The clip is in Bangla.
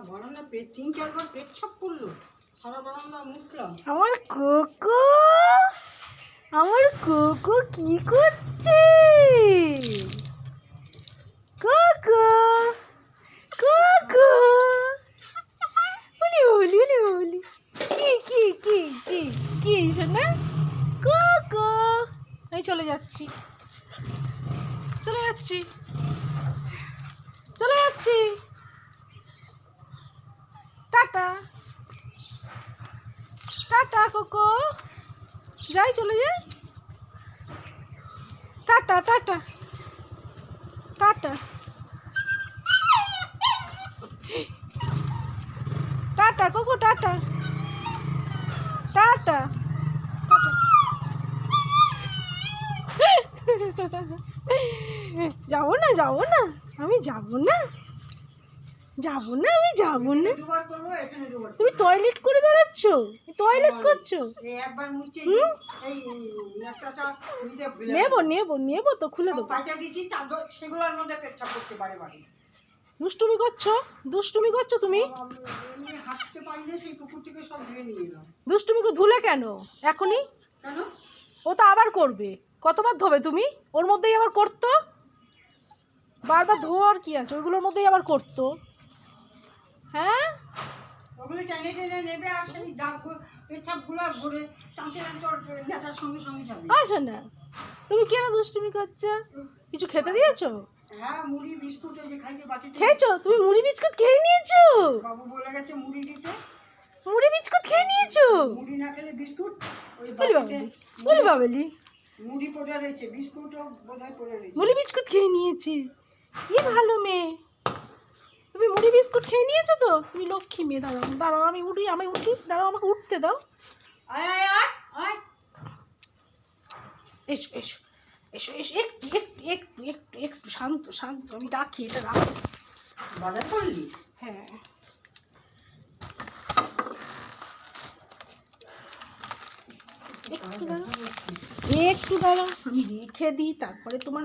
বারান্দা 3-4 বার পেচ্ছাপ করলো, সারা বারান্দা মুছলাম। আমার কোকো কি করছে? কোকো কোকো বলি কি শোনা? কোকো আমি চলে যাচ্ছি টাটা টাটা কোকো, যাই চলে যাই। Tata tata tata tata cocoa, tata tata. যাবো না আমি যাবো না। দুবার করবো, এখানে দুবার তুমি টয়লেট করে বেড়াচ্ছ, টয়লেট করছো? একবার মুছে এই নেকটাটা নিতে ভুলে নেবো তো, খুলে দেবো। পাইতে দিয়েছি, তারপর সেগুলোর মধ্যে পেচ্ছাপ করতে বারে বারে। দুষ্টুমি করছো তুমি। আমি হাঁটতে পারিনি, সেই পুকুর থেকে সব ধুয়ে নিয়ে এলাম। দুষ্টুমি ধুলে কেন এখনই? কেন? ও তো আবার করবে। কতবার ধোবে তুমি? ওর মধ্যেই আবার করতো। বারবার ধোয়ার কি আছে, ওইগুলোর মধ্যেই আবার করতো। হ্যাঁ, ওগুলো টেনে টেনে নেবে, আর সেই দাগ পেচ্ছাপগুলো ঘুরে টানতে টানতে নেতার সঙ্গে সঙ্গে যাবে। আসো না, তুমি কেন দুষ্টুমি করছো? কিছু খেতে দিয়েছো? হ্যাঁ, মুড়ি বিস্কুট এই যে খাইছে বাটিতে। খেয়েছো? তুমি মুড়ি বিস্কুট খেয়ে নিয়েছো? বাবু বলে গেছে মুড়ি দিতে। মুড়ি বিস্কুট খেয়ে নিয়েছো? মুড়ি না খেলে বিস্কুট ওই বলি বাবলি মুড়ি পড়ে রয়েছে, বিস্কুটও বোধহয় পড়ে রয়েছে। মুড়ি বিস্কুট খেয়ে নিয়েছি। কি ভালো মেয়ে তুমি, মুড়ি বিস্কুট খেয়ে নিয়েছো তো? তুমি লক্ষ্মী মেয়ে। দাঁড়াও আমি উঠি, দাঁড়াও আমাকে উঠতে দাও। আয় আয় আয় আয়, এসো একটু শান্ত আমি ডাকি, এটা রাখো। বাজার করলি? হ্যাঁ, একটু দাঁড়াও আমি রেখে দিই, তারপরে তোমার